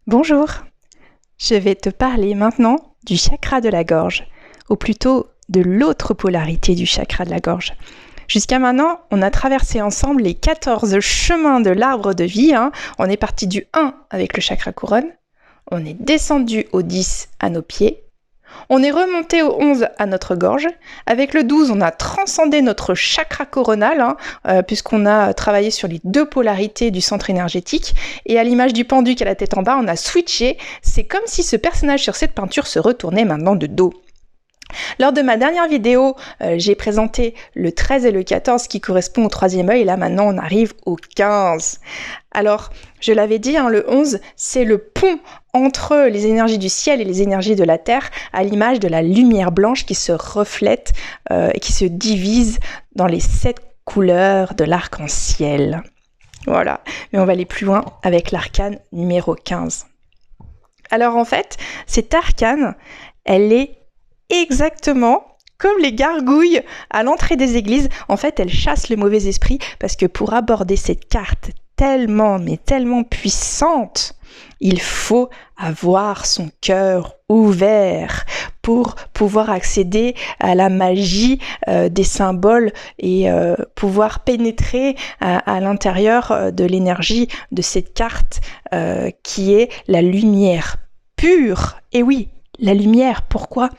Bonjour, je vais te parler maintenant du chakra de la gorge, ou plutôt de l'autre polarité du chakra de la gorge. Jusqu'à maintenant, on a traversé ensemble les 14 chemins de l'arbre de vie. On est parti du 1 avec le chakra couronne, on est descendu au 10 à nos pieds, on est remonté au 11 à notre gorge. Avec le 12, on a transcendé notre chakra coronal, puisqu'on a travaillé sur les deux polarités du centre énergétique. Et à l'image du pendu qui a la tête en bas, on a switché. C'est comme si ce personnage sur cette peinture se retournait maintenant de dos. Lors de ma dernière vidéo, j'ai présenté le 13 et le 14 qui correspond au troisième œil. Et là, maintenant, on arrive au 15. Alors, je l'avais dit, le 11, c'est le pont entre les énergies du ciel et les énergies de la terre, à l'image de la lumière blanche qui se reflète et qui se divise dans les 7 couleurs de l'arc-en-ciel. Voilà, mais on va aller plus loin avec l'arcane numéro 15. Alors en fait, cet arcane, elle est exactement comme les gargouilles à l'entrée des églises. En fait, elle chasse le mauvais esprit parce que pour aborder cette carte tellement puissante, il faut avoir son cœur ouvert pour pouvoir accéder à la magie des symboles et pouvoir pénétrer à l'intérieur de l'énergie de cette carte qui est la lumière pure. Et oui, la lumière, pourquoi ?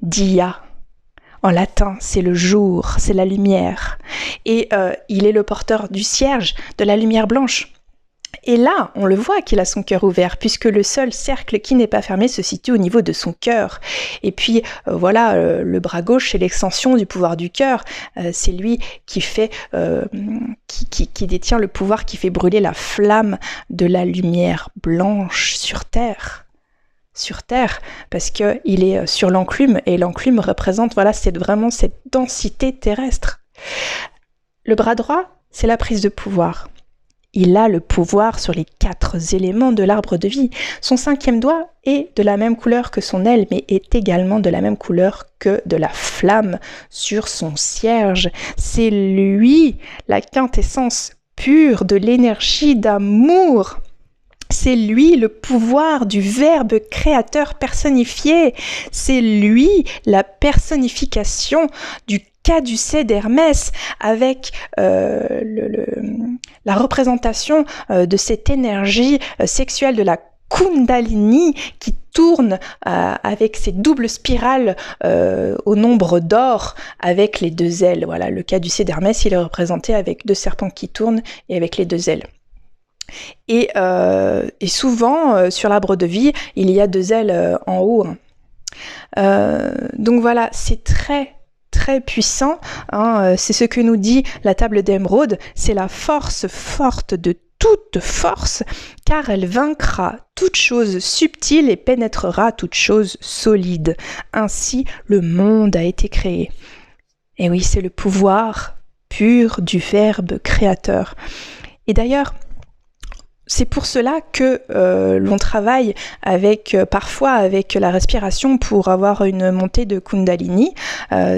Dia. En latin, c'est le jour, c'est la lumière. Et il est le porteur du cierge, de la lumière blanche. Et là, on le voit qu'il a son cœur ouvert, puisque le seul cercle qui n'est pas fermé se situe au niveau de son cœur. Et puis, le bras gauche, c'est l'extension du pouvoir du cœur. C'est lui qui fait, qui détient le pouvoir qui fait brûler la flamme de la lumière blanche sur Terre. Sur Terre, parce qu'il est sur l'enclume, et l'enclume représente vraiment cette densité terrestre. Le bras droit, c'est la prise de pouvoir. Il a le pouvoir sur les 4 éléments de l'arbre de vie. Son 5e doigt est de la même couleur que son aile, mais est également de la même couleur que de la flamme sur son cierge. C'est lui, la quintessence pure de l'énergie d'amour. C'est lui le pouvoir du verbe créateur personnifié. C'est lui la personnification du caducée d'Hermès avec la représentation de cette énergie sexuelle de la Kundalini qui tourne avec ses doubles spirales au nombre d'or avec les 2 ailes. Voilà, le caducée d'Hermès, il est représenté avec 2 serpents qui tournent et avec les 2 ailes. Et souvent, sur l'arbre de vie, il y a 2 ailes en haut. Donc voilà, c'est très puissant. C'est ce que nous dit la table d'émeraude. C'est la force forte de toute force, car elle vaincra toute chose subtile et pénétrera toute chose solide. Ainsi, le monde a été créé. Et oui, c'est le pouvoir pur du verbe créateur. Et d'ailleurs, c'est pour cela que l'on travaille parfois avec la respiration pour avoir une montée de Kundalini.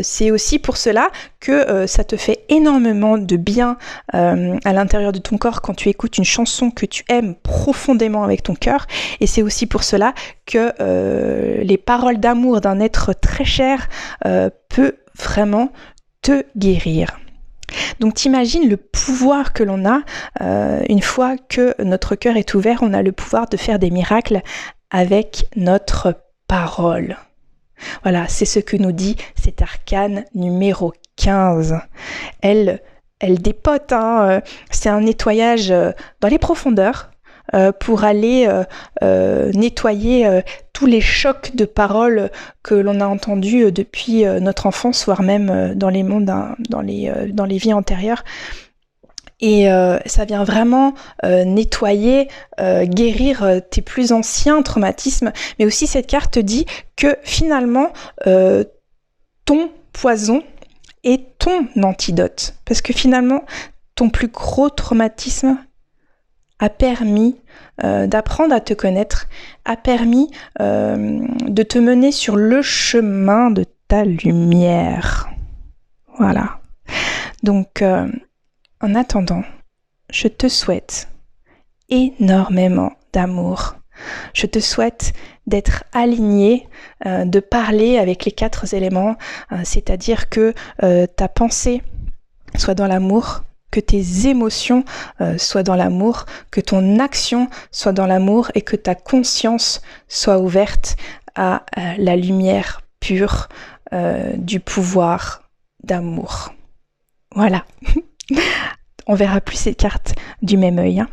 C'est aussi pour cela que ça te fait énormément de bien à l'intérieur de ton corps quand tu écoutes une chanson que tu aimes profondément avec ton cœur. Et c'est aussi pour cela que les paroles d'amour d'un être très cher peut vraiment te guérir. Donc t'imagines le pouvoir que l'on a une fois que notre cœur est ouvert, on a le pouvoir de faire des miracles avec notre parole. Voilà, c'est ce que nous dit cet arcane numéro 15. Elle dépote, c'est un nettoyage dans les profondeurs pour aller nettoyer tous les chocs de paroles que l'on a entendus depuis notre enfance, voire même dans les mondes, dans les vies antérieures. Et ça vient vraiment nettoyer, guérir tes plus anciens traumatismes. Mais aussi cette carte dit que finalement, ton poison est ton antidote. Parce que finalement, ton plus gros traumatisme a permis d'apprendre à te connaître, a permis de te mener sur le chemin de ta lumière. Voilà. Donc, en attendant, je te souhaite énormément d'amour, je te souhaite d'être aligné, de parler avec les 4 éléments, c'est-à-dire que ta pensée soit dans l'amour, que tes émotions soient dans l'amour, que ton action soit dans l'amour et que ta conscience soit ouverte à la lumière pure du pouvoir d'amour. Voilà. On verra plus ces cartes du même œil, hein.